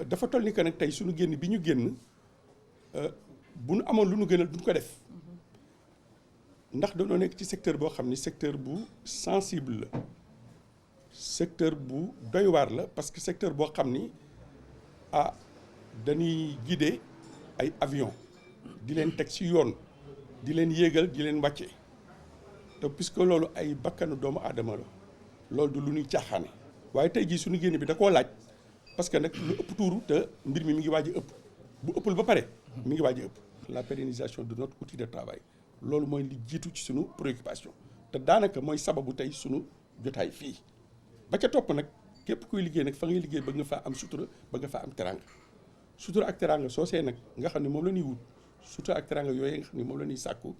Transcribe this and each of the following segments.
dafa toll ni que nag tey suñu génn bi ñu génn bu nu amoon lu nu gënal duñ ko def ndax dañoo nekk ci secteur boo xam ni secteur bu sensible la secteur bu doy waar la parce que secteur boo xam ni dañuy guider ay avion di leen teg ci yoon di leen yéegal di leen wàcce te puisque loolu ay bakkanu doomu aadama la loolu du lu ñuy caaxaane waaye tey jii suñu génn bi da koo laaj parce que nag lu ëpp tuuru te mbir mi ngi waaj a ëpp bu ëppul ba pare mi ngi waaj a ëpp la pérennisation de notre outil de travail loolu mooy li jiitu ci suñu préoccupation te daanaka mooy sababu tey suñu jotaay fii ba ca topp nag képp kuy liggéey nag fa ngay liggéey bëgg nga faa am sutura bëgg nga faa am teranga sutura ak teranga soosee nag nga xam ne moom la ñuy wut sutura ak teranga yooyu nga xam ne moom la ñuy sàkku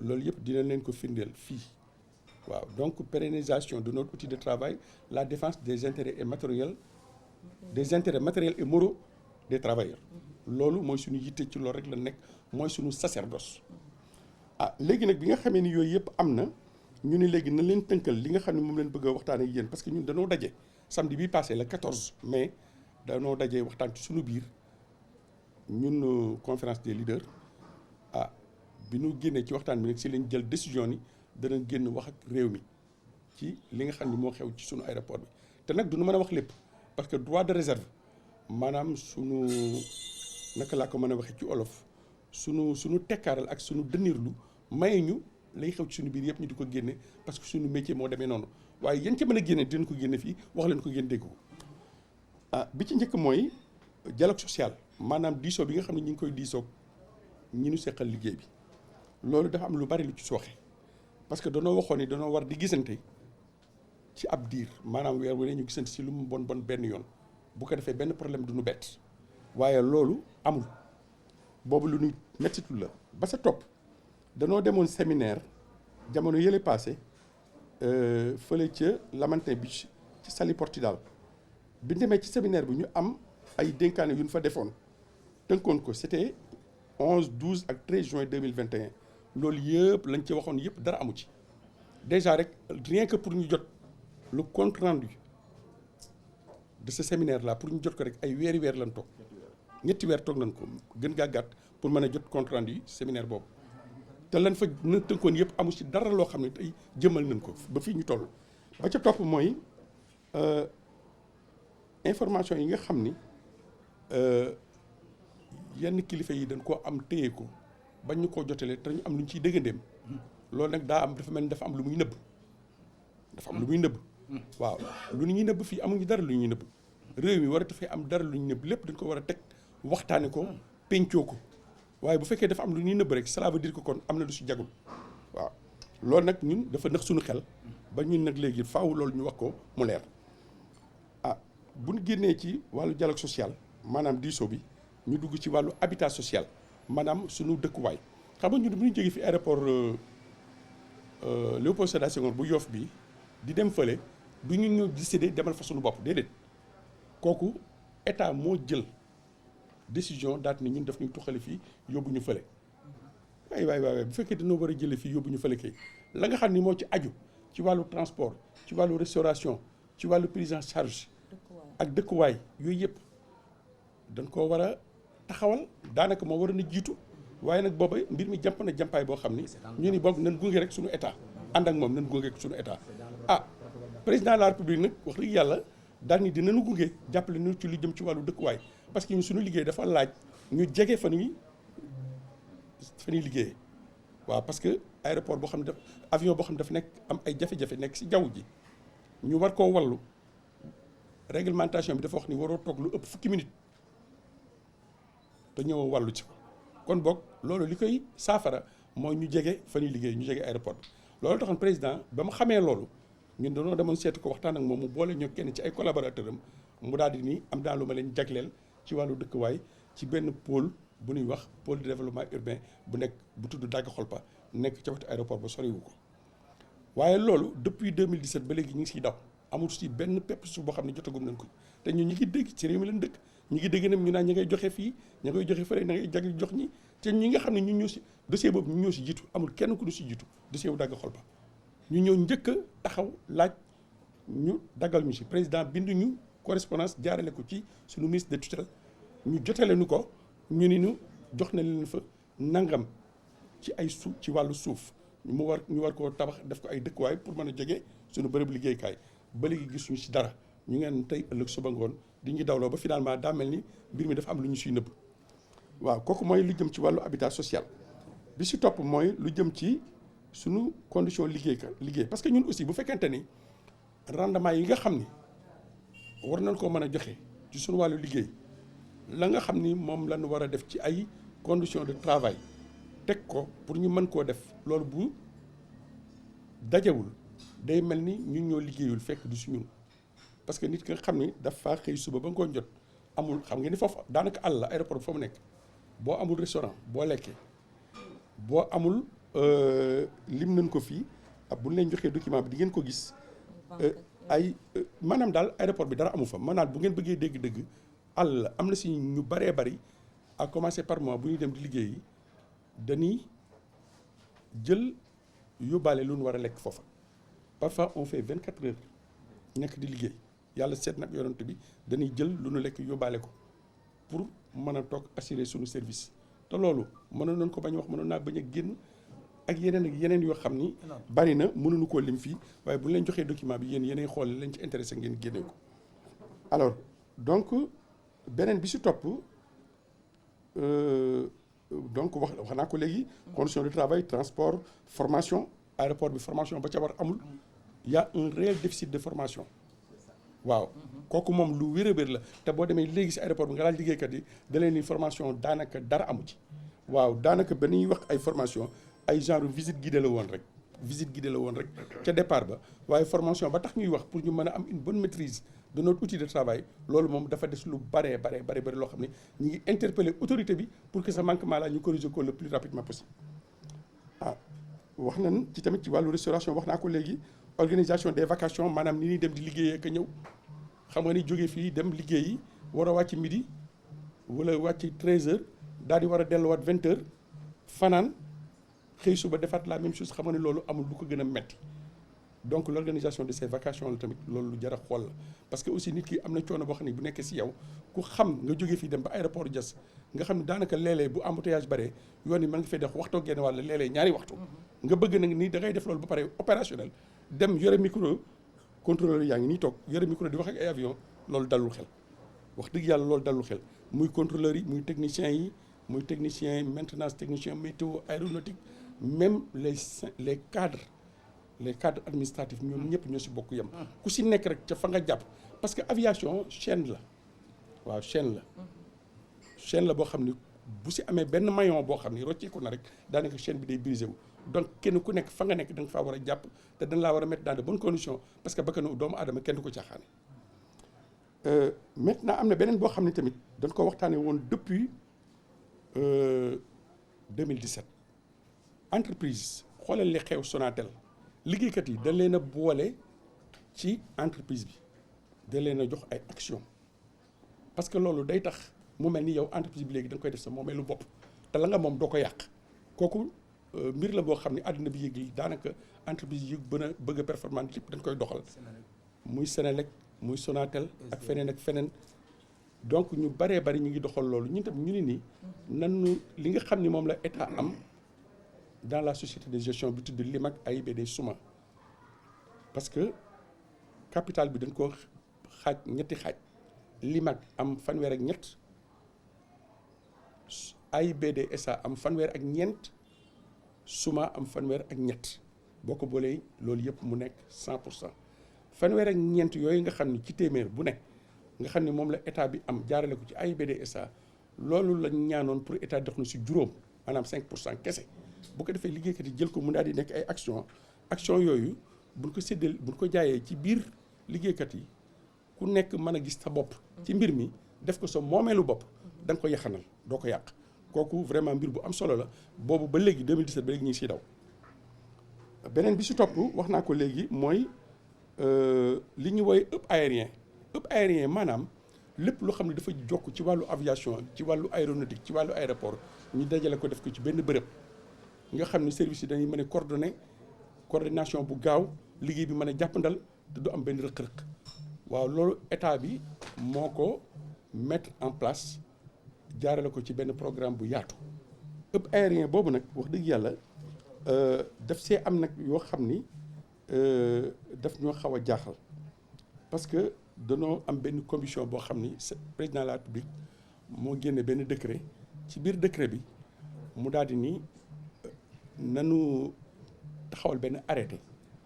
loolu yëpp dina leen ko firndeel fii waaw donc pérennisation de notre outil de travail la défense des intérêts et matériels et moraux des travailleurs loolu mooy suñu yitte ci loolu rek la nekk mooy suñu sacerdoce léegi nag bi nga xamee ni yooyu yëpp am na ñu ni léegi na leen tënkal li nga xam ne moom leen bëgg a waxtaan ak yéen parce que ñun dañoo daje samedi bi passé le 14 mai dañoo daje waxtaan ci suñu biir ñun conférence des leaders bi ñu génnee ci waxtaan bi nag si lañ jël décision ni dana génn wax ak réew mi ci li nga xam ne moo xew ci suñu aéroport bi te nag duñu mën a wax lépp parce que droit de réserve maanaam sunu naka laa ko mën a waxee ci olof sunu tekkaaral ak sunu dënirlu maye ñu lay xew ci suñu biir yëpp ñu di ko génne parce que suñu métier moo demee noonu waaye yéen ca mën a génne dinañ ko génne fii wax leen ko ngeen dégg ko bi ci njëkk mooy dialogue social maanaam diisoo bi nga xam ne ñu ngi koy diisoo ñi ñu seqal liggéey bi loolu dafa am lu bari lu ci sooxe parce que danoo waxoon ni danoo war di gisante ci ab diir maanaam weer wu ne ñu gisante si lu mu bon benn yoon bu ko defee benn problème du ñu bett waaye loolu amul boobu lu ñuy mettitu la ba sa topp danoo demoon séminaire jamono yële passé fële ca Lamantin Beach ci Saly Portudal bi demee ci séminaire bi ñu am ay dénkaane yu ñu fa defoon tënkoon ko c'était 11 12 ak 13 juin 2021 loolu yëpp lañ ci waxoon yëpp dara amu ci déjà rek rien que pour ñu jot le compte rendu de ce séminaire là pour ñu jot ko rek ay weer lañ toog ñetti weer toog nañ ko gën gaa gàtt pour mën a jot compte rendu séminaire boobu te lan fa na tënkoon yëpp amu ci dara loo xam ne tey jëmal nañ ko ba fii ñu toll. ba ca topp mooy information yi nga xam ni yenn kilifa yi dañ koo am téye ko bañ ñu koo jotalee te ñu am lu ñu ciy déggandeem loolu nag daa am dafa mel ni dafa am lu muy nëbb waaw lu ñuy nëbb fii amuñu dara lu ñuy nëbb réew mi war a dafay am dara lu ñuy nëbb lépp dañ ko war a teg waxtaane ko pencoo ko waaye bu fekkee dafa am lu ñuy nëbb rek cela veut dire que kon am na lu si jagul waaw loolu nag ñun dafa nëx suñu xel ba ñun nag léegi faaw loolu ñu wax ko mu leer bu ñu génnee ci wàllu dialogue social maanaam diisoo bi ñu dugg ci wàllu habitat social maanaam suñu dëkkuwaay xam nga ñun bu ñu jógee fi aéroport Léopold Sédar Senghor bu Yoff bi di dem fële du ñu ñëw décider demal fa suñu bopp déedéet kooku état moo jël décision daal ni ñun daf ñuy tuxale fii yóbbu ñu fële waay bu fekkee dañoo war a jëlee fii yóbbu ñu fële kay la nga xam ni moo ci aju ci wàllu transport ci wàllu restauration ci wàllu prise en charge ak dëkkuwaay yooyu yëpp dañ koo war a taxawal daanaka moo war a jiitu waaye nag booba mbir mi jàmp na jàmpaay boo xam ni ñu ni boog nan gunge rek suñu état ànd ak moom nan gunge rek suñu état président de la république nag wax dëgg yàlla daal ni dinañu gunge jàppale ñu ci lu jëm ci wàllu dëkkuwaay parce que ñun suñu liggéey dafa laaj ñu jege fa ñuy liggéeyee waaw parce que aéroport boo xam ne avion boo xam ne dafa nekk am ay jafe-jafe nekk si jaww ji ñu war koo wallu réglementation bi dafa wax ni waroo toog lu ëpp fukki minute te ñëw wàllu ci ko kon boog loolu li koy saafara mooy ñu jege fa ñuy liggéey ñu jege aéroport bi loolu taxoon président ba mu xamee loolu ñun dañoo demoon seetu ko waxtaan ak moom mu boole ñoo kenn ci ay collaborateur am mu daal di nii am daal lu ma leen jagleel ci wàllu dëkkuwaay ci benn pôle bu ñuy wax pôle de développement urbain bu nekk bu tudd Daga Xolpa nekk ca wetu aéroport ba soriwu ko waaye loolu depuis 2017 ba léegi ñu ngi siy daw amul si benn pepp suuf boo xam ne jotagum nañ ko te ñun ñi ngi dégg ci réew mi leen dëkk ñi ngi dégg nam ñu naan ñi ngay joxe fii ñi ngay joxe fële na ngay jag jox ñi te ñi nga xam ne ñun ñoo si dossier boobu ñu ñoo si jiitu amul kenn ku du si jiitu dossier bu Daga Xolpa ñu ñëw njëkk a taxaw laaj ñu dagal ñu ci président bindu ñu correspondance jaarale ko ci suñu ministre de tutelle ñu jotale nu ko ñu ni ñu jox na leen fa nangam ci ay suuf ci wàllu suuf ñu war koo tabax def ko ay dëkkuwaay pour mën a jege suñu bërëb liggéeykaay ba léegi gisuñu ci dara ñu ngeen tey ëllëg suba ngoon di ñu dawloo ba finalement daa mel ni mbir mi dafa am lu ñu siy nëbb. waaw kooku mooy lu jëm ci wàllu habitat social bi si topp mooy lu jëm ci suñu condition liggéey parce que ñun aussi bu fekkente ni rendement yi nga xam ni war nañ koo mën a joxe ci suñu wàllu liggéey la nga xam ni moom lañu war a def ci ay conditions de travail teg ko pour ñu mën koo def loolu bu dajewul day mel ni ñun ñoo liggéeyul fekk du si ñun parce que nit ki nga xam ni dafa xëy suba ba ngoon jot amul xam ngeen ni foofu daanaka àll la aéroport bi fa mu nekk boo amul restaurant boo lekkee boo amul lim nañ ko fii bu ñu leen joxee document bi di ngeen ko gis ay maanaam daal aéroport bi dara amu fa maanaam bu ngeen bëggee dégg-dëgg àll la am na si ñu baree bari à commencer par moi bu ñuy dem di liggéeyi dañuy jël yóbbaale lu ñu war a lekk foofa parfois on fait 24 heures nekk di liggéey yàlla seet nag yonent bi dañuy jël lu ñu lekk yóbbaale ko pour mën a toog assurer suñu service te loolu mënoon nañ ko bañ wax mënoon naa bañ a génn ak yeneen yoo xam ni bari na mënuñu koo lim fii waaye bu ñu leen joxee document bi yéenay xool lañ ci intéressé ngeen génne ko. alors donc beneen bi si topp donc wax naa ko léegi conditions de travail transport formation aéroport bi formation ba ca war amul y a un réel déficit de formation waaw kooku moom lu wér a wér la te boo demee léegi si aéroport bi nga laaj liggéeykat yi da leen ni formation daanaka dara amu ci waaw daanaka ba ñuy wax ay formation ay genre visite guidée la woon rek ca départ ba waaye formation ba tax ñuy wax pour ñu mën a am une bonne maîtrise de notre outil de travail loolu moom dafa des lu bari loo xam ne ñu ngi interpeller autorité bi pour que ce manquement là ñu corriger ko le plus rapidement possible. wax nañ ci tamit ci wàllu restauration wax naa ko léegi organisation des vacations maanaam ni ñuy dem di liggéeyee ak ñëw xam nga ni jógee fii dem liggéeyi war a wàcc midi wala wàcc 13h daal di war a delluwaat 20h fanaan xëy suba defaat la même chose xam nga ni loolu amul lu ko gën a metti donc l'organisation de ces vacations la tamit loolu lu jar a xool la parce que aussi nit ki am na coono boo xam ne bu nekkee si yow ku xam nga jógee fii dem ba aéroport Diass nga xam ne daanaka léeg-léeg bu embouteillage bare yoon yi mën nga fay def waxtoo genn wàll léeg-léeg ñaari waxtu nga bëgg nag ni da ngay def loolu ba pare opérationnel dem yore micro contrôleur yaa ngi nii toog yore micro di wax ak ay avion loolu dalul xel wax dëgg yàlla loolu dalul xel muy contrôleurs yi muy techniciens yi muy technicien maintenance technicien météo aéronautique même les cadres administratifs ñoom ñëpp ñoo si bokk yem ku si nekk rek ca fa nga jàpp parce que aviation chaîne la waaw chaîne la boo xam ni bu si amee benn maillon boo xam ni rocceeku na rek daanaka chaîne bi day brisé wu donc kenn ku nekk fa nga nekk da nga faa war a jàpp te dañ laa war a mettre dans de bonnes conditions parce que bakkanu doomu aadama kenn du ko caaxaane maintenant am na beneen boo xam ne tamit dañ ko waxtaanee woon depuis 2017 entreprise xoolal li xew Sonatel liggéeykat yi dañ leen a boole ci entreprise bi dañ leen a jox ay action parce que loolu day tax mu mel ni yow entreprise bi léegi da nga koy def sa moomeelu bopp te la nga moom doo ko yàq kooku mbir la boo xam ne àdduna bi yéegi daanaka entreprise yi bëgg a performance yëpp dañ koy doxal muy Senelec muy Sonatel ak feneen donc ñu baree bari ñu ngi doxal loolu ñun tam ñu ne nii nanu li nga xam ni moom la état am dans la société de gestion bi tudd Limak AIBD Souma parce que capital bi dañ ko xaaj ñetti xaaj Limak am fanweer ak ñett AIBD SA am fanweer ak ñeent Souma am fanweer ak ñett boo ko boolee loolu yëpp mu nekk 100% fanweer ak ñeent yooyu nga xam ni ci téeméer bu nekk nga xam ne moom la état bi am jaarale ko ci AIBD SA loolu lañ ñaanoon pour état dox na si juróom maanaam 5% kese bu ko defee liggéeykat yi jël ko mu daal di nekk ay action yooyu buñ ko séddale buñ ko jaayee ci biir liggéeykat yi ku nekk mën a gis sa bopp ci mbir mi def ko sa moomeelu bopp da nga ko yaxanal doo ko yàq kooku vraiment mbir bu am solo la boobu ba léegi 2017 ba léegi ñu ngi siy daw beneen bi si topp wax naa ko léegi mooy li ñu woy hub aérien maanaam lépp loo xam ne dafa jokk ci wàllu aviation ci wàllu aéronautique ci wàllu aéroport ñu dajale ko def ko ci benn bërëb nga xam ne service yi dañuy mën a coordination bu gaaw liggéey bi mën a jàppandal te du am benn rëq-rëq waaw loolu état bi moo ko mettre en place jaarale ko ci benn programme bu yaatu ëpp aérien boobu nag wax dëgg yàlla daf see am nag yoo xam ni daf ñoo xaw a jaaxal parce que danoo am benn commission boo xam ni président de la République moo génne benn décret ci biir décret bi mu daal di ni nanu taxawal benn arrêté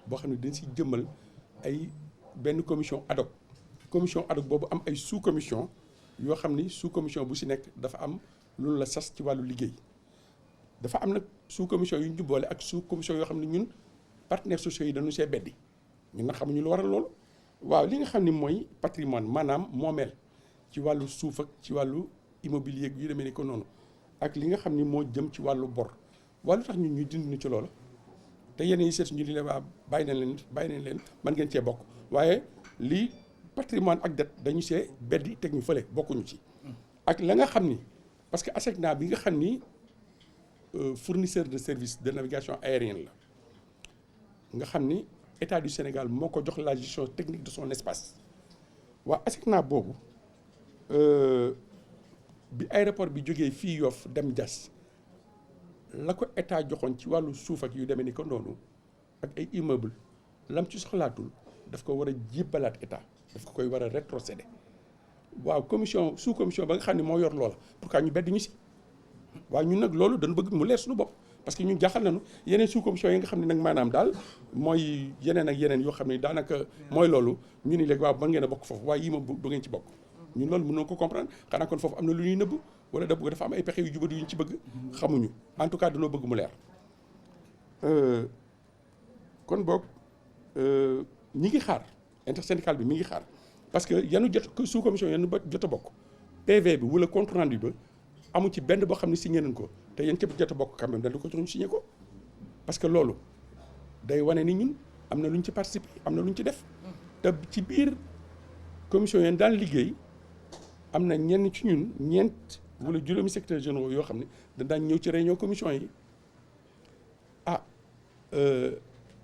boo xam ne dañ si jëmmal ay benn commission ad hoc boobu am ay sous commission yoo xam ni sous commission bu si nekk dafa am loolu la sas ci wàllu liggéey dafa am nag sous commission yu ñu jubboole ak sous commission yoo xam ne ñun partenaires sociaux yi dañu see beddi ñun nag xamuñu lu waral loolu waaw li nga xam ni mooy patrimoine maanaam moomeel ci wàllu suuf ak ci wàllu immobilier yu demee ni ko noonu ak li nga xam ni moo jëm ci wàllu bor wàllu tax ñun ñu dindi ci loolu te yeneen yi seet ñu di leen waa bàyyi nañ leen mën ngeen cee bokk waaye lii patrimoine ak dette dañu see beddi teg ñu fële bokkuñu ci ak la nga xam ni parce que ASECNA bi nga xam ni fournisseur de service de navigation aérienne la nga xam ni État du Sénégal moo ko jox la gestion technique de son espace waa ASECNA boobu bi aéroport bi jógee fii Yoff dem Diass la ko état joxoon ci wàllu suuf ak yu demee ni ko noonu ak ay immeuble lam ci soxlaatul daf ko war a jébbalaat état daf ko koy war a rétrocéder waaw commission sous commission ba nga xam ne moo yor loola pourquoi ñu bedd ñu si waaw ñun nag loolu dañu bëgg mu leer suñu bopp parce que ñun jaaxal nañu yeneen sous commission yi nga xam ne nag maanaam daal mooy yeneen ak yeneen yoo xam ne daanaka mooy loolu ñu ni léegi waaw mën ngeen a bokk foofu waaye yii moom du ngeen ci bokk ñun loolu mënoo ko comprendre xanaa kon foofu am na lu ñuy nëbb wala dafa am ay pexe yu jubadu yu ñu ci bëgg xamuñu en tout cas dañoo bëgg mu leer kon boog ñi ngi xaar intersyndical bi mi ngi xaar parce que yanu jot sous commission yanu ba jot a bokk PV bi wala compte rendu ba amu ci benn boo xam ne signé nañ ko te yéen cëpp jot a bokk quand même dañ ko jox ñu signé ko parce que loolu day wane ni ñun am na lu ñu ci participer am na lu ñu ci def te ci biir commission yéen daan liggéey am na ñenn ci ñun ñeent wala juróomi secrétaires généraux yoo xam ne dañ daan ñëw ci réunion commission yi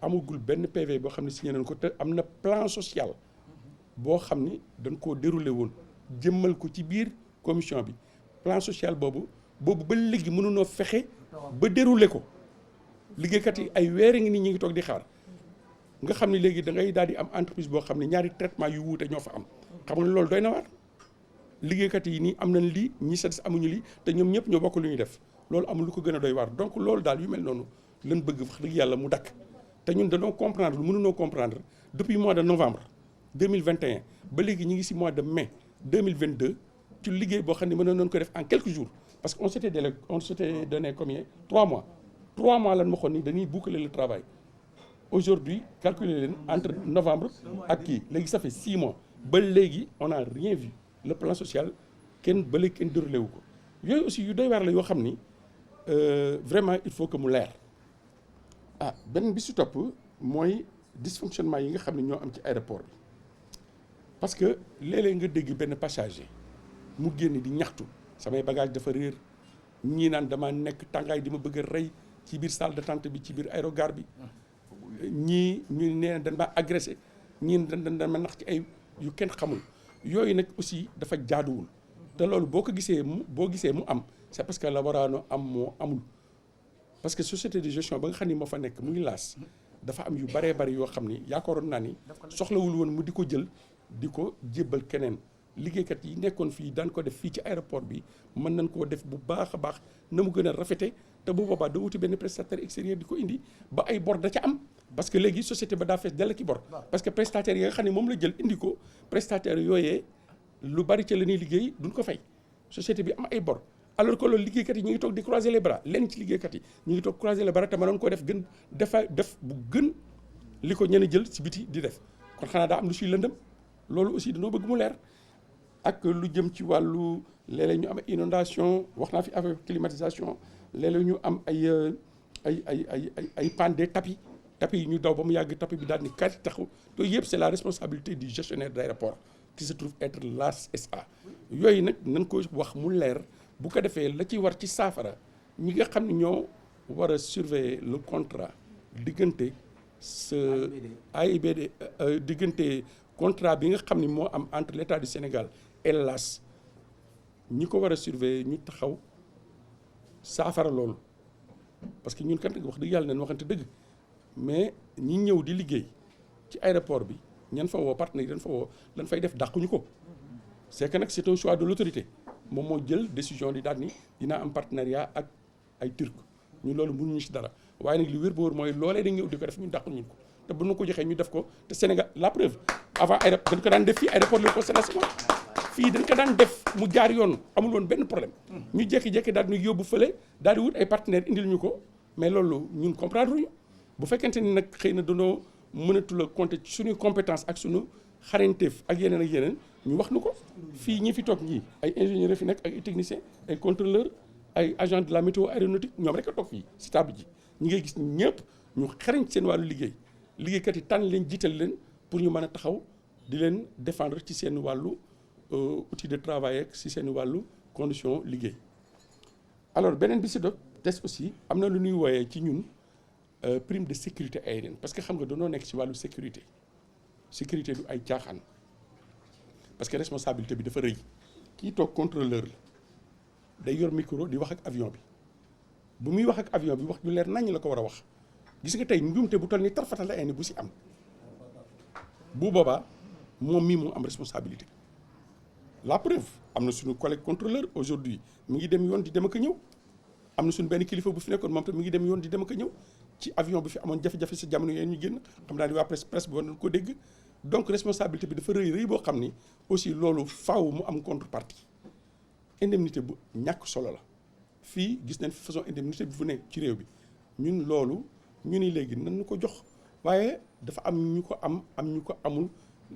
amagul benn PV boo xam ne signé nañ ko te am na plan social boo xam ni dañ koo déroulé woon jëmmal ko ci biir commission bi plan social boobu ba léegi mënunoo fexe ba déroulé ko liggéeykat yi ay weer ngi nii ñu ngi toog di xaar nga xam ne léegi da ngay daal di am entreprise boo xam ne ñaari traitement yu wuute ñoo fa am xam nga loolu doy na waar liggéeykat yi nii am nañ lii ñi sa des amuñu lii te ñoom ñëpp ñoo bokk lu ñuy def loolu amul lu ko gën a doy waar donc loolu daal yu mel noonu lañ bëgg wax dëgg yàlla mu dakk te ñun dañoo comprendre mënunoo comprendre depuis mois de novembre 2021 ba léegi ñu ngi si mois de mai 2022 ci liggéey boo xam ne mënoon nañu ko def en quelques jours parce que on s'était donné combien 3 mois lan ma xoon ni dañuy boucler le travail aujourd'hui calculer leen entre novembre ak kii léegi ça fait 6 mois ba léegi on n'a rien vu le plan social kenn ba léegi kenn déroulé wu ko yooyu aussi yu doy waar la yoo xam ni vraiment il faut que mu leer benn bi si topp mooy dysfonctionnement yi nga xam ne ñoo am ci aéroport bi parce que léeg-léeg nga dégg benn passager mu génn di ñaxtu samay bagage dafa réer ñii naan dama nekk tàngaay di ma bëgg a rey ci biir salle d'attente bi ci biir aérogare bi ñii ñu nee dañ ma agressé ñii dañ ma nax ci ay yu kenn xamul yooyu nag aussi dafa jaaduwul te loolu boo gisee mu am c'est parce que la waraano am moo amul parce que société de gestion ba nga xam ni moo fa nekk mu ngi laas dafa am yu baree bari yoo xam ni yaakaaroon naa ni soxlawul woon mu di ko jël di ko jébbal keneen liggéeykat yi nekkoon fii daan ko def fii ci aéroport bi mën nañ koo def bu baax a baax na mu gën a rafete te bu boobaa da wuti benn prestataire extérieur di ko indi ba ay bor da ca am parce que léegi société ba daa fees dell ki bor parce que prestataire yi nga xam ne moom la jël indi ko prestataire yooyee lu bari ca la ñuy liggéey duñ ko fay société bi am ay bor alors que loolu liggéeykat yi ñu ngi toog di croiser les bras lenn ci liggéeykat yi ñu ngi toog croiser les bras te mënoon koo def def bu gën li ko ñenn jël ci biti di def kon xanaa daa am lu siy lëndëm loolu aussi dañoo bëgg mu leer ak lu jëm ci wàllu léeg-léeg ñu am inondation wax naa fi avec climatisation léeg-léeg ñu am ay panne des tapis yi ñu daw ba mu yàgg tapis bi daal ni kati taxu to yëpp c'est la responsabilité du gestionnaire d'aéroport qui se trouve être l'AS SA yooyu nag nañ ko wax mu leer bu ko defee la ci war ci saafara ñi nga xam ne ñoo war a surveiller le contrat diggante ce AIBD diggante contrat bi nga xam ni moo am entre l'État du Sénégal et l'AS ñi ko war a surveiller ñu taxaw saafara loolu parce que ñun kat wax dëgg yàlla nañ waxante dëgg mais ñi ñëw di liggéey ci aéroport bi ñan fa woo partenaires yi dañ fa woo lan fay def dàquñu ko c'est que nag c'est un choix de l'autorité moom moo jël décision di daal ni dinaa am partenariat ak ay turc ñun loolu mënuñu ci dara waaye nag li wér ba wóor mooy loolee dañ ñëw di ko def ñun dàquñu ko te bu ñu ko joxee ñu def ko te Sénégal la preuve avant aéroport dañ ko daan def fii aéroport Léopold Sédar Senghor fii dañ ko daan def mu jaar yoon amul woon benn problème ñu jékki-jékki daal di ñu yóbbu fële daal di wut ay partenaires indil ñu ko mais loolu ñun comprendre ñu bu fekkente ni nag xëy na dañoo mënatul a compter ci suñuy compétence ak suñu xarañteef ak yeneen ñu wax nu ko fii ñi fi toog ñii ay ingénieurs fi nekk ak ay techniciens ay contrôleurs ay agents de la météo aéronautique ñoom rek a toog fii si table ji ñi ngay gis ñëpp ñu xarañ seen wàllu liggéey liggéeykat yi tànn leen jiital leen pour ñu mën a taxaw di leen défendre ci seen wàllu outil de travail ak ci seen wàllu condition liggéey. alors beneen bi si dog des aussi am na lu ñuy wooyee ci ñun prime de sécurité aérienne parce que xam nga dañoo nekk ci wàllu sécurité du ay caaxaan parce que responsabilité bi dafa rëy kii toog contrôleur la day yor micro di wax ak avion bi bu muy wax ak avion bi wax ju leer naññ la ko war a wax gis nga tey njuumte bu toll ni tarfatal la ay bu si am bu boobaa moom mii moo am responsabilité la preuve am na suñu collègue contrôleur aujourd'hui mi ngi dem yoon di dem ak a ñëw am na suñu benn kilifa bu fi nekkoon moom tam mi ngi dem yoon di dem ak a ñëw ci avion bi fi amoon jafe-jafe sa jamono yooyu ñu génn xam naa ni waa presse bi war nañu ko dégg donc responsabilité bi dafa rëy boo xam ni aussi loolu faaw mu am contrepartie indemnité bu ñàkk solo la fii gis nañ fi façon indemnité bi fu nekk ci réew bi ñun loolu ñu ni léegi nan ñu ko jox waaye dafa am ñu ko am ñu ko amul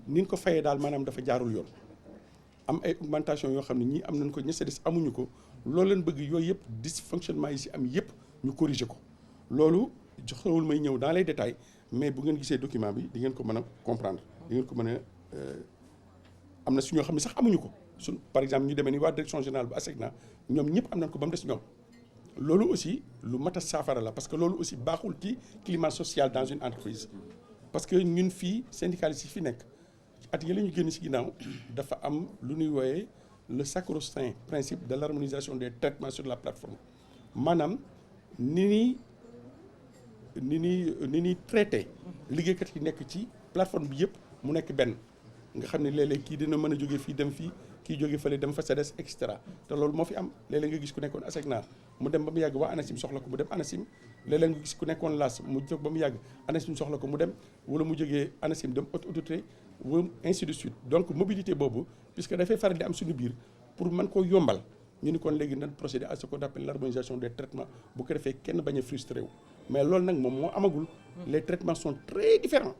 ni ñu ko fayee daal maanaam dafa jaarul yoon am ay augmentation yoo xam ne ñii am nañ ko ña sa des amuñu ko loolu leen bëgg yooyu yëpp dysfonctionnement yi si am yëpp ñu corriger ko loolu joxewul may ñëw dans les détails mais bu ngeen gisee document bi di ngeen ko mën a comprendre di ngeen ko mën a am na si ñoo xam ne sax amuñu ko par exemple ñu demee ni waa direction générale bu ASECNA ñoom ñëpp am nañ ko ba mu des ñoom loolu aussi lu mat a saafara la parce que loolu aussi baaxul ci climat social dans une entreprise parce que ñun fii syndicalistes yi fi nekk at yële ñu génn ci ginnaaw dafa am lu ñuy wooyee le sacro-saint principe de l'harmonisation des traitements sur la plateforme maanaam ni ñuy traité liggéeykat yi nekk ci plateforme bi yëpp mu nekk benn nga xam ne léeg-léeg kii dina mën a jógee fii dem fii kii jóge fële dem fa CDS et cetera te loolu moo fi am léeg-léeg nga gis ku nekkoon ASECNA mu dem ba mu yàgg waa ANACIM soxla ko mu dem ANACIM léeg-léeg nga gis ku nekkoon LAS mu jóg ba mu yàgg ANACIM soxla ko mu dem wala mu jógee ANACIM dem haute autorité wala ainsi de suite donc mobilité boobu puisque dafay faral di am suñu biir pour mën koo yombal ñu ni kon léegi nan procéder à ce qu'on appelle l'harmonisation des traitements bu ko defee kenn bañ a frustré wu mais loolu nag moom moo amagul les traitements sont très différents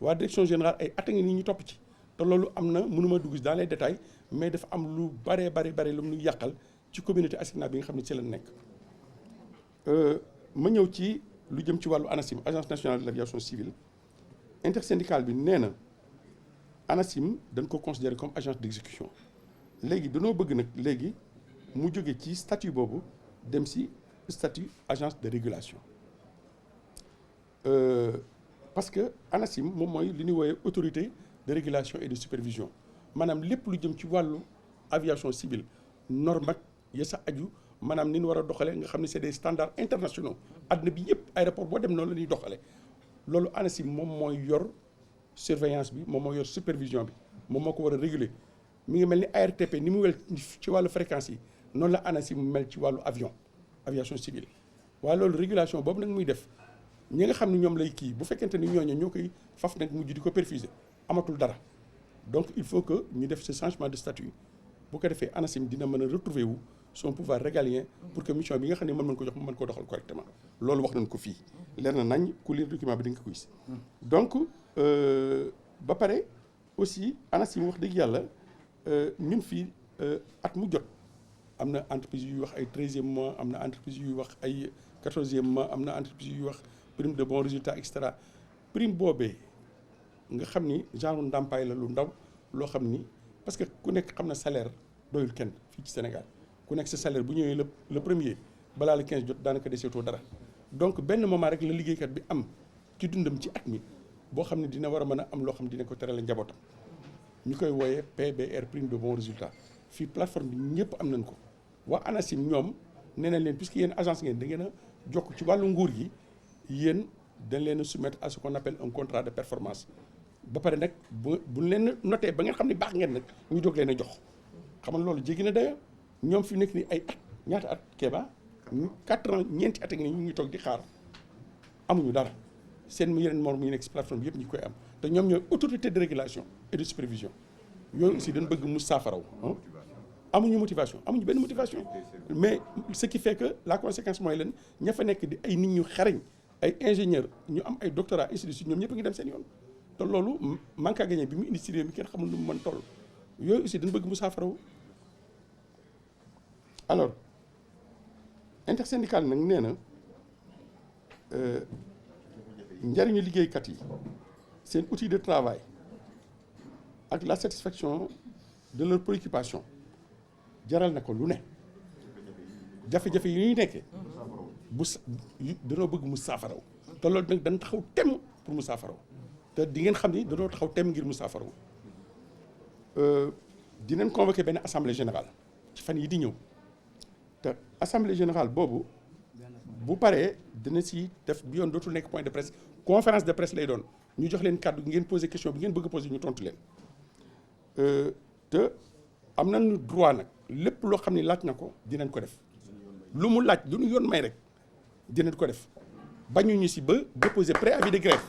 waa direction générale ay at a ngi nii ñu topp ci te loolu am na mënuma dugg dans les détails mais dafa am lu bare lu mu yàqal ci communauté ASECNA bi nga xam ne ci la nekk ma ñëw ci lu jëm ci wàllu ANACIM agence nationale de l'aviation civile intersyndicale bi nee na ANACIM dañ ko considérer comme agence d'exécution léegi dañoo bëgg nag léegi mu jóge ci statut boobu dem ci statut agence de régulation parce que ANACIM moom mooy li ñuy woowee autorité de régulation et de supervision maanaam lépp lu jëm ci wàllu aviation civile norme ak ya sa aju maanaam ni ñu war a doxalee nga xam ne c'est des standards internationaux àdduna bi yëpp aéroport boo dem noonu la ñuy doxalee loolu ANACIM moom mooy yor surveillance bi moom mooy yor supervision bi moom moo ko war a réguler mi ngi mel ni ARTP ni mu mel ci wàllu fréquence yi noonu la ANACIM mel ci wàllu aviation civile waaye loolu régulation boobu nag muy def ñi nga xam ne ñoom lay kii bu fekkente ni ñooñu ñoo koy faf nag mujj di ko perfuser amatul dara donc il faut que ñu def ce changement de statut bu ko defee ANACIM dina mën a retrouver wu son pouvoir régalien pour que mission bi nga xam ne mën ko jox mu mën koo doxal correctement loolu wax nañ ko fii leer na nañ ku lire document bi di nga ko gis donc ba pare aussi ANACIM wax dëgg yàlla ñun fii at mu jot am na entreprise yuy wax ay 13e mois am na entreprise yuy wax ay 14e mois am na entreprise yuy wax prime de bon résultat et cetera prime boobee nga xam ni genre ndàmpaay la lu ndaw loo xam ni parce que ku nekk xam na salaire doyul kenn fii ci Sénégal ku nekk sa salaire bu ñëwee le premier balaa le 15 jot daanaka deseetoo dara donc benn moment rek la liggéeykat bi am ci dundam ci at mi boo xam ne dina war a mën a am loo xam ne dina ko terale njabootam ñu koy wooyee PBR prime de bon résultat fii plateforme bi ñëpp am nañ ko waa ANACIM ñoom nee nañ leen puisque yéen agence ngeen da ngeen a jokk ci wàllu nguur gi yéen dañ leen a soumettre à ce qu'on appelle un contrat de performance ba pare nag bu leen noté ba ngeen xam ne baax ngeen nag ñu doog leen a jox xam nga loolu jéggi na dayo ñoom fi nekk ni ay at ñaata at Kéba 4 ans ñeenti at ak ni ñu ngi toog di xaar amuñu dara seen yeneen morom yi nekk si plateforme bi yëpp ñu koy am te ñoom ñooy autorité de régulation et de supervision yooyu aussi dañ bëgg mu saafaraw amuñu motivation amuñu benn motivation mais ce qui fait que la conséquence mooy leen ña fa nekk di ay nit ñu xarañ ay ingénieur ñu am ay doctorat ainsi de suite ñoom ñëpp a ngi dem seen yoon te loolu manque à gagner bi mu indi si réew mi kenn xamul nu mu mën toll yooyu aussi dañ bëgg mu saafaraw alors intersyndical nag nee na njariñu liggéeykat yi seen outil de travail ak la satisfaction de leur préoccupation jaral na ko lu ne jafe-jafe yi ñuy nekkee bu danoo bëgg mu saafaraw te loolu nag dañ taxaw temm pour mu saafaraw te di ngeen xam ni danoo taxaw temm ngir mu saafaraw dinañ convoquer benn assemblée générale ci fan yi di ñëw te assemblée générale boobu bu paree dina si def bi yoon dootul nekk point de presse conférence de presse lay doon ñu jox leen kàddu ngeen poser question bi ngeen bëgg a poser ñu tontu leen te am nañu droit nag lépp loo xam ne laaj na ko dinañ ko def lu mu laaj lu ñu yoon may rek dinañ ko def bañuñu si ba déposer préavis de grève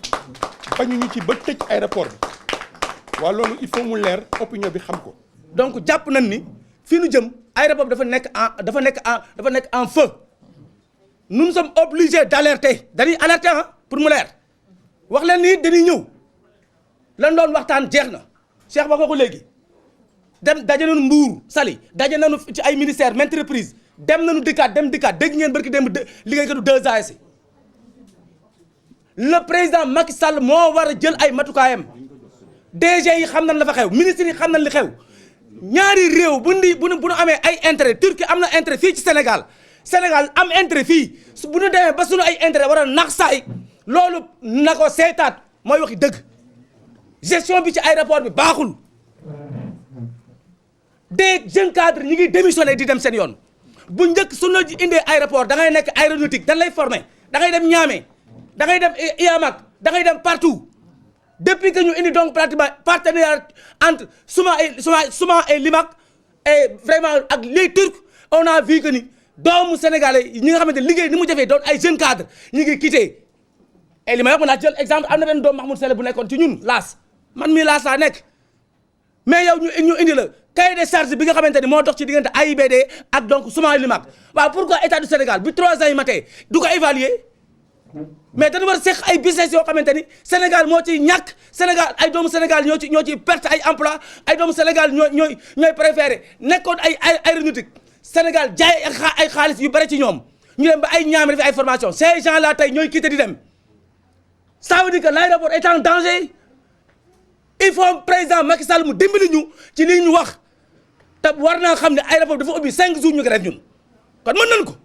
bañuñu ci ba tëj aéroport bi waaw loolu il faut mu leer opinion bi xam ko. donc jàpp nañ ni fii nu jëm aéroport bi dafa nekk en feu nous sommes obligés d'alerter dañuy alerter pour mu leer wax leen ni dañuy ñëw lan doon waxtaan jeex na Cheikh wax nga ko léegi dem daje nañu Mbour Saly daje nañu ci ay ministères maintes reprises dem nañu dikkaat dégg ngeen barki dem liggéeykatu 2AS le président Macky Sall moo war a jël ay matukaayam DG yi xam nañ la fa xew ministres yi xam nañ li xew ñaari réew bu nu amee ay intérêt Turquie am na intérêt fii ci Sénégal am intérêt fii bu ñu demee ba suñu ay intérêt war a nax saay loolu na ko seetaat mooy waxi dëgg gestion bi ci aéroport bi baaxul des jeunes cadres ñi ngi démissionné di dem seen yoon bu njëkk su la indee aéroport da ngay nekk aéronautique dañ lay formé da ngay dem Niamey da ngay dem IAMAC da ngay dem partout depuis que ñu indi donc pratiquement partenariat entre Souma et Limac et vraiment ak les Turcs on a vu que ni doomu sénégalais ñi nga xamante ne liggéey ni mu jafee doon ay jeunes cadres ñi ngi quitté et li may wax mën naa jël exemple am na benn doomu Mahmoud Sele bu nekkoon ci ñun laas man mii laas laa nekk mais yow ñu indi la cahier de charge bi nga xamante ni moo dox ci diggante AIBD ak donc Souma Limac waaw pourquoi état du Sénégal bi 3 ans yi matee du ko évaluer mais dañu war a seq ay business yoo xamante ni Sénégal moo ciy ñàkk Sénégal ay doomu Sénégal ñoo ciy perte ay emploi ay doomu Sénégal ñooy préféré nekkoon ay aéronautique Sénégal jaay ay xaalis yu bëri ci ñoom ñu dem ba ay ñaame def ay formation ces gens là tey ñooy quitté di dem ça veut dire que l'aéroport est en danger il faut président Macky Sall mu dimbali ñu ci lii ñu wax te war naa xam ne aéroport dafa ubbi 5 jours ñu grève ñun kon mën nañu ko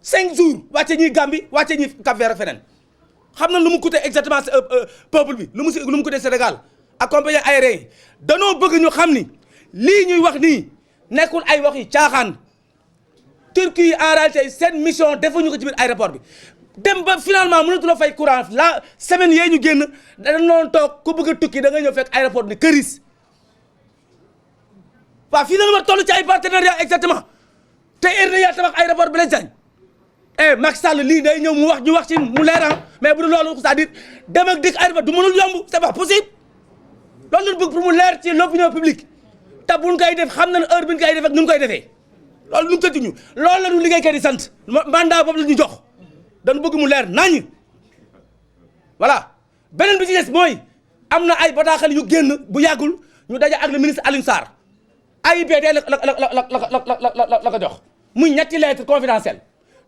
5 jours wàcce ñuy Gambie wàcce ñuy Cap-Vert feneen xam na lu mu coûté exactement peuple bi lu mu coûté Sénégal ak compagnie aérienne yi danoo bëgg ñu xam ni lii ñuy wax nii nekkul ay wax yi caaxaan Turquie en réalité seen mission defuñu ko ci biir aéroport bi dem ba finalement mënatuloo fay courant la semaine yee ñu génn dañu doon toog ku bëgg a tukki da nga ñëw fekk aéroport ni këris waaw fii la war toll ci ay partenariat exactement te RDA tabax aéroport Blaise Diagne Macky Sall lii day ñëw mu wax ci mu leeral mais bu dul loolu c'est-à-dire dem ak dikk aéroport du mënul yomb c'est pas possible loolu lañ bëgg pour mu leer ci l'opinion publique te buñ koy def xam nañ heure bi ñu koy def ak nu ñu koy defee loolu nu tëdduñu loolu la ñu liggéeykat yi sant mandat boobu la ñu jox dañu bëgg mu leer nañ voilà beneen bi ci des mooy am na ay bataaxal yu génn bu yàggul ñu daje ak le ministre Alioune Sarr AIBD la ko jox muy ñetti lettre confidentielle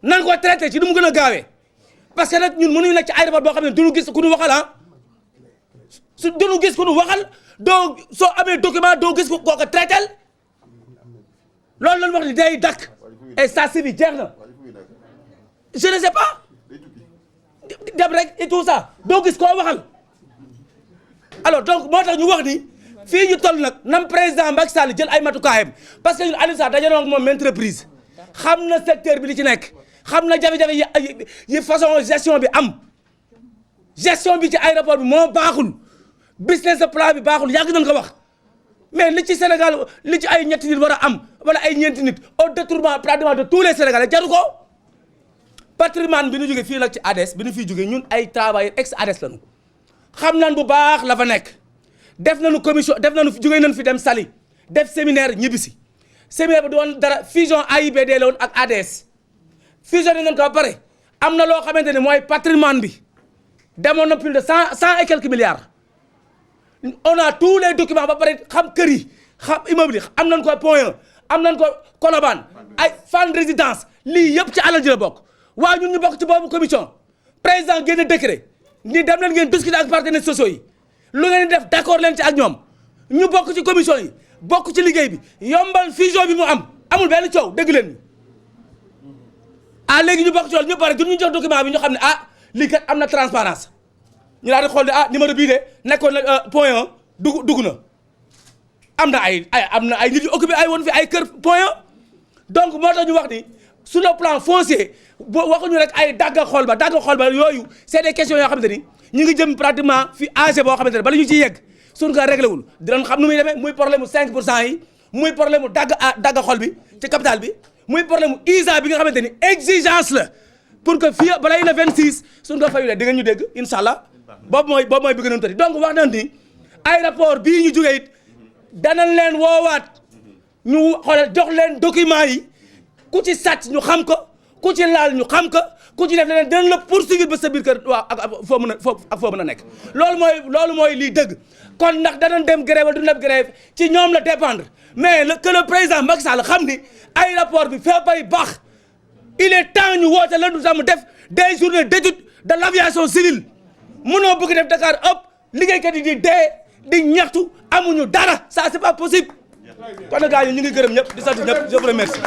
nan ko traité ci du mu gën a gaawee parce que nag ñun mënuñu nekk ci aéroport boo xam ne duñu gis ku ñu waxal su duñu gis ku ñu waxal doo soo amee document doo gis ko kooka traité loolu lañ wax ni day dakk et ça suffit jeex na je ne sais pas dem rek et tout ça doo gis koo waxal alors donc moo tax ñu wax ni fii ñu toll nag nam président Macky Sall jël ay matukaayam parce que ñun Aliou Sarr daje na ak moom entreprise xam na secteur bi li ci nekk xam na jafe-jafe yi façon gestion bi am gestion bi ci aéroport bi moo baaxul business plan bi baaxul yàgg nañ ko wax mais li ci Sénégal li ci ay ñetti nit war a am wala ay ñeenti nit au détournement pratiquement de tous les Sénégalais jaru ko patrimoine bi ñu jógee fii nag ci ADS bi ñu fiy jógee ñun ay travailleurs ex ADS lañu xam nañ bu baax la fa nekk def nañu commission def nañu jógee nañu fi dem Saly def séminaire ñibbisi séminaire bi doon dara fusion AIBD la woon ak ADS fusionné nañ ko ba pare am na loo xamante ne mooy patrimoine bi demoon na plus de cent et quelques milliards on a tous les documents ba pare xam kër yi xam immeuble yi am nañ ko Point 1 am nañ ko Colobane ay Fann Résidence lii yëpp ci alal ji la bokk waaye ñun ñu bokk ci boobu commission président génne décret ni dem leen ngeen discuter ak partenaires sociaux yi lu ngeen di def d'accord leen ci ak ñoom ñu bokk ci commission yi bokk ci liggéey bi yombal fusion bi mu am amul benn coow dégg leen léegi ñu bokk ci loolu ñu pare ñu jox document bi ñu xam ne lii kat am na transparence ñu daal di xool ne numéro bii de nekkoon na Point 1 dugg na am na ay nit yu occupé ay woon fi ay kër Point 1 donc moo tax ñu wax ni sur le plan foncier waxuñu rek ay dagga xool ba yooyu c'est des questions yoo xamante ni ñu ngi jëm pratiquement fi âgé boo xamante ne bala ñu ciy yegg suñu ko réglé wul dinañ xam nu muy demee muy problème mu 5% yi muy problème mu dagga xool bi ci capital bi muy problème mu ISA bi nga xamante ni exigence la pour que fii balay na 26 suñu ko fayulee di nga ñu dégg incha allah boobu mooy bi gënoon tëddi donc wax nañ ni aéroport bii ñu jógee it danañ leen woowaat ñu xoolal jox leen documents yi ku ci sàcc ñu xam ko ku ci laal ñu xam ko ku ci def leneen dinañ la poursuivre ba sa biir kër waaw ak foo mën a nekk loolu mooy lii dëgg kon ndax danañ dem grève wala du dem grève ci ñoom la dépendre mais que le président Macky Sall xam ni aéroport bi fee bay baax il est temps ñu woote la du tam def des journées d'étude de l'aviation civile mënoo bëgg def Dakar ëpp liggéeykat yi di dee di ñaxtu amuñu dara ça c'est pas possible kon nag gars yi ñu ngi gërëm ñëpp di sant ñëpp je vous remercie